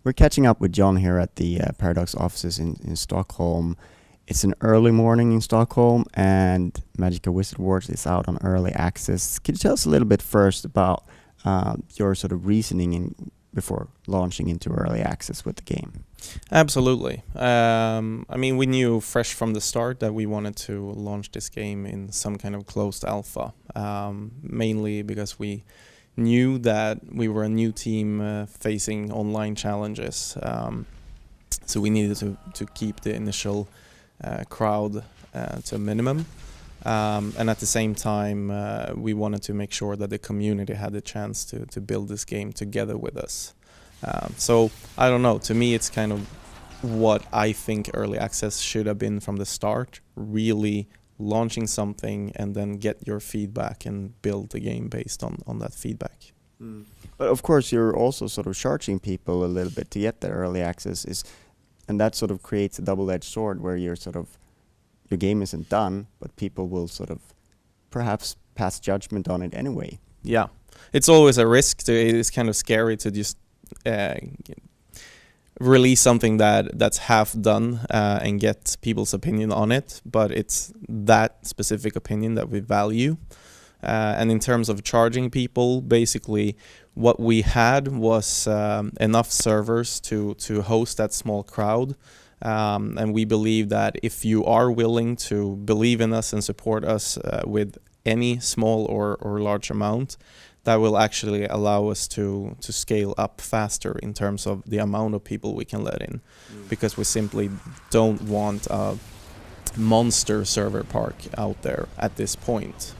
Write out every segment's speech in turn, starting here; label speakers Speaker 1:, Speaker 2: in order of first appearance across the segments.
Speaker 1: We're catching up with John here at the Paradox offices in Stockholm. It's an early morning in Stockholm, and Magicka Wizard Wars is out on early access. Could you tell us a little bit first about your sort of reasoning before launching into early access with the game?
Speaker 2: Absolutely. I mean, we knew fresh from the start that we wanted to launch this game in some kind of closed alpha, mainly because we knew that we were a new team facing online challenges, so we needed to keep the initial crowd to a minimum, and at the same time we wanted to make sure that the community had the chance to build this game together with us. So I don't know, to me it's kind of what I think early access should have been from the start, really launching something and then get your feedback and build the game based on that feedback.
Speaker 1: But of course you're also sort of charging people a little bit to get that early access, and that sort of creates a double-edged sword where your game isn't done, but people will sort of perhaps pass judgment on it anyway.
Speaker 2: Yeah, it's always a risk. It's kind of scary to just release something that's half done and get people's opinion on it, but it's that specific opinion that we value. And in terms of charging people, basically what we had was enough servers to host that small crowd, and we believe that if you are willing to believe in us and support us with any small or large amount, that will actually allow us to scale up faster in terms of the amount of people we can let in, because we simply don't want a monster server park out there at this point.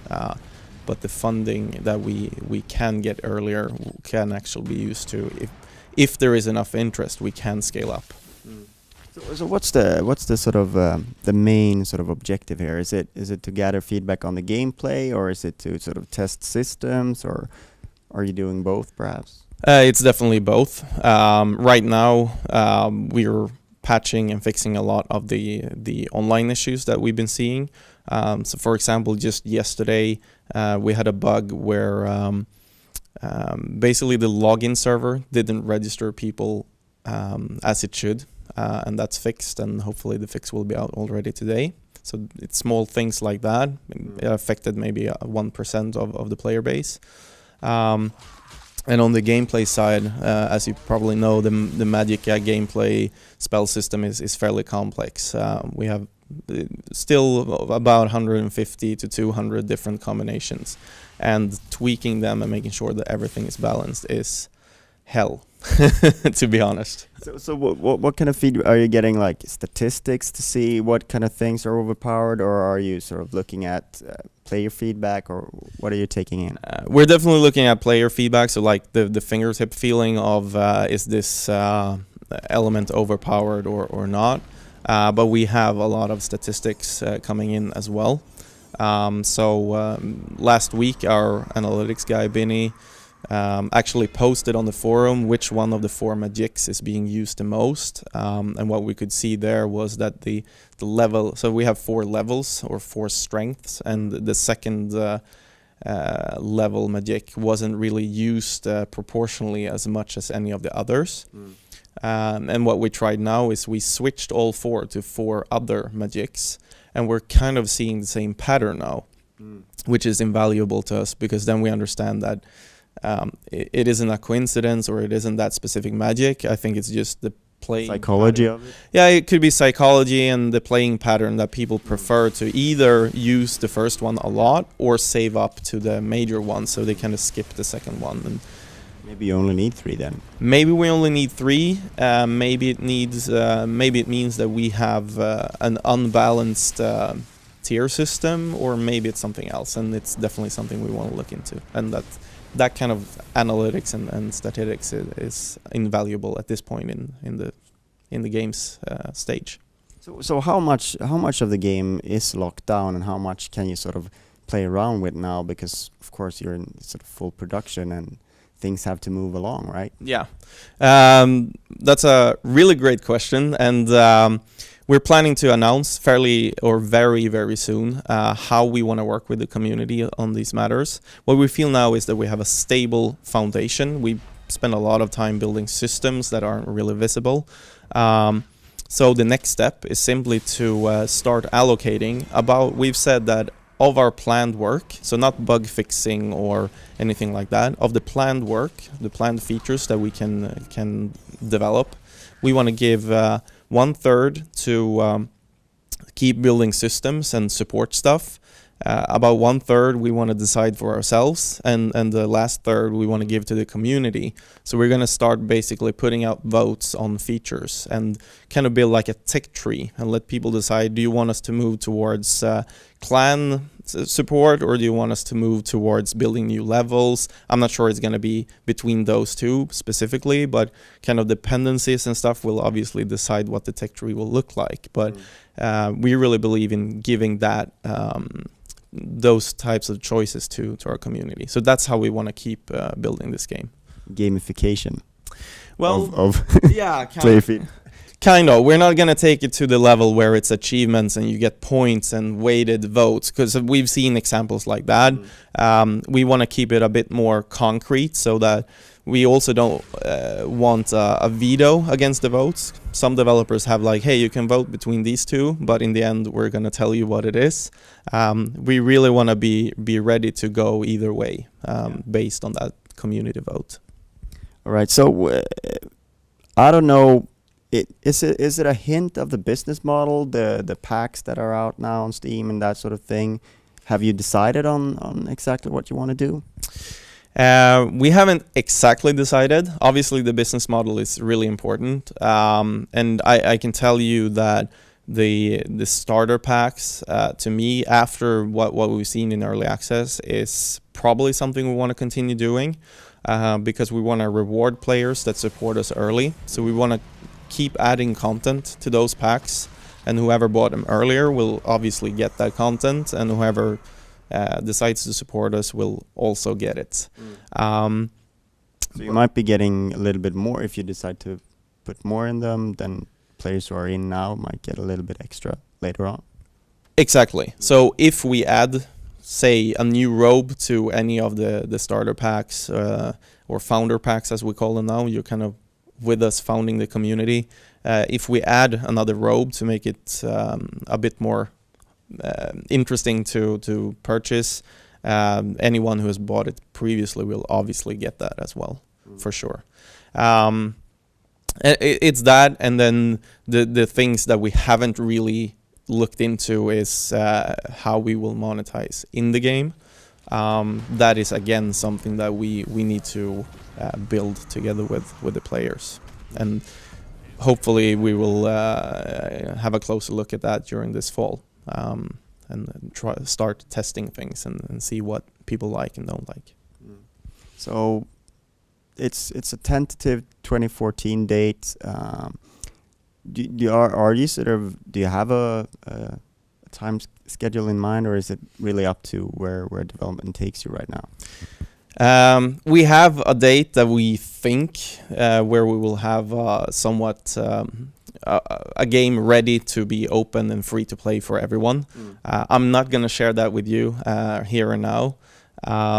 Speaker 2: But the funding that we can get earlier can actually be used to, if there is enough interest, we can scale up.
Speaker 1: So what's the sort of the main sort of objective here? Is it to gather feedback on the gameplay, or is it to sort of test systems, or are you doing both perhaps?
Speaker 2: It's definitely both. Right now we're patching and fixing a lot of the online issues that we've been seeing. So for example, just yesterday we had a bug where basically the login server didn't register people as it should. And that's fixed, and hopefully the fix will be out already today. So it's small things like that. It affected maybe 1% of the player base. And on the gameplay side, as you probably know, the Magicka gameplay spell system is fairly complex. We have still about 150 to 200 different combinations, and tweaking them and making sure that everything is balanced is hell, to be honest.
Speaker 1: So what kind of feedback are you getting? Like statistics to see what kind of things are overpowered, or are you sort of looking at player feedback, or what are you taking in?
Speaker 2: We're definitely looking at player feedback, so like the fingertip feeling of is this element overpowered or not. But we have a lot of statistics coming in as well. So last week our analytics guy Binny actually posted on the forum which one of the 4 magics is being used the most, and what we could see there was that the level, so we have 4 levels or 4 strengths, and the second level magic wasn't really used proportionally as much as any of the others. And what we tried now is we switched all 4 to 4 other magics, and we're kind of seeing the same pattern now, which is invaluable to us, because then we understand that it isn't a coincidence, or it isn't that specific magic. I think it's just the playing
Speaker 1: psychology of it.
Speaker 2: Yeah, it could be psychology and the playing pattern that people prefer to either use the first one a lot or save up to the major one, so they kind of skip the second one. And
Speaker 1: maybe you only need 3 then.
Speaker 2: Maybe we only need 3. Maybe it needs. Maybe it means that we have an unbalanced tier system, or maybe it's something else, and it's definitely something we want to look into. And that that kind of analytics and statistics is invaluable at this point in the game's stage.
Speaker 1: So how much of the game is locked down, and how much can you sort of play around with now? Because of course you're in sort of full production and things have to move along, right?
Speaker 2: Yeah, that's a really great question, and we're planning to announce very, very soon how we want to work with the community on these matters. What we feel now is that we have a stable foundation. We spend a lot of time building systems that aren't really visible. So the next step is simply to start allocating we've said that of our planned work, so not bug fixing or anything like that, of the planned work, the planned features that we can develop, we want to give 1/3 to keep building systems and support stuff. About 1/3 we want to decide for ourselves, and the last third we want to give to the community. So we're going to start basically putting out votes on features and kind of build like a tech tree and let people decide, do you want us to move towards clan support, or do you want us to move towards building new levels? I'm not sure it's going to be between those two specifically, but kind of dependencies and stuff will obviously decide what the tech tree will look like. But we really believe in giving that those types of choices to our community. So that's how we want to keep building this game.
Speaker 1: Gamification.
Speaker 2: Well,
Speaker 1: of
Speaker 2: yeah,
Speaker 1: player feed.
Speaker 2: Kind of. We're not going to take it to the level where it's achievements and you get points and weighted votes, because we've seen examples like that. We want to keep it a bit more concrete, so that we also don't want a veto against the votes. Some developers have like, hey, you can vote between these two, but in the end, we're going to tell you what it is. We really want to be ready to go either way based on that community vote.
Speaker 1: All right. So I don't know. Is it a hint of the business model, the packs that are out now on Steam and that sort of thing? Have you decided on exactly what you want to do?
Speaker 2: We haven't exactly decided. Obviously, the business model is really important, and I can tell you that the starter packs, to me, after what we've seen in early access, is probably something we want to continue doing, because we want to reward players that support us early. So we want to keep adding content to those packs, and whoever bought them earlier will obviously get that content, and whoever decides to support us will also get it.
Speaker 1: So you might be getting a little bit more if you decide to put more in them. Then players who are in now might get a little bit extra later on.
Speaker 2: Exactly. So if we add, say, a new robe to any of the starter packs or founder packs, as we call them now, you're kind of with us founding the community. If we add another robe to make it a bit more interesting to purchase, anyone who has bought it previously will obviously get that as well, for sure. It's that, and then the things that we haven't really looked into is how we will monetize in the game. That is again something that we need to build together with the players, and hopefully we will have a closer look at that during this fall, and start testing things and see what people like and don't like.
Speaker 1: So it's a tentative 2014 date. Do you have a time schedule in mind, or is it really up to where development takes you right now?
Speaker 2: We have a date that we think where we will have somewhat a game ready to be open and free to play for everyone. I'm not going to share that with you here and now,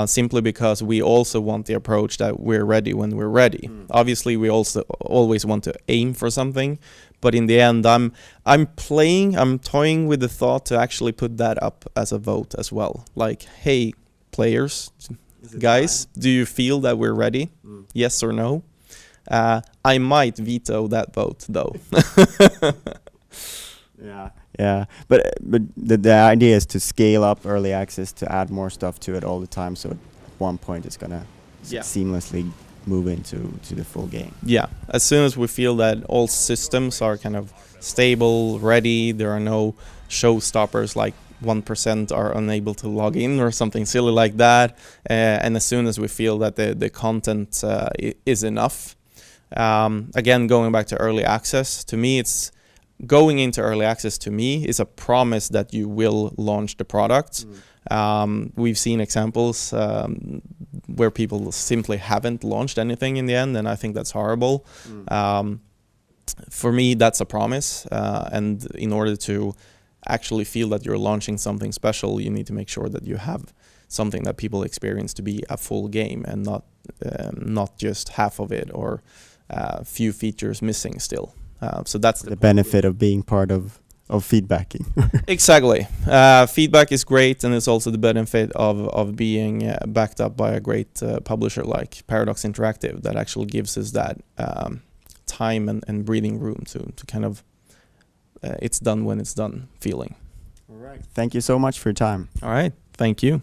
Speaker 2: simply because we also want the approach that we're ready when we're ready. Obviously, we also always want to aim for something, but in the end, I'm toying with the thought to actually put that up as a vote as well. Like, hey, players, guys, do you feel that we're ready? Yes or no? I might veto that vote, though.
Speaker 1: Yeah. But the idea is to scale up early access, to add more stuff to it all the time, so at one point it's gonna seamlessly move into the full game.
Speaker 2: Yeah, as soon as we feel that all systems are kind of stable, ready, there are no showstoppers like 1% are unable to log in or something silly like that. And as soon as we feel that the content is enough, again, going back to early access, to me, it's going into early access to me is a promise that you will launch the product. We've seen examples where people simply haven't launched anything in the end, and I think that's horrible. For me, that's a promise, and in order to actually feel that you're launching something special, you need to make sure that you have something that people experience to be a full game and not just half of it or a few features missing still. So that's
Speaker 1: the benefit of being part of feedbacking.
Speaker 2: Exactly. Feedback is great, and it's also the benefit of being backed up by a great publisher like Paradox Interactive that actually gives us that time and breathing room to kind of it's done when it's done feeling.
Speaker 1: All right. Thank you so much for your time.
Speaker 2: All right. Thank you.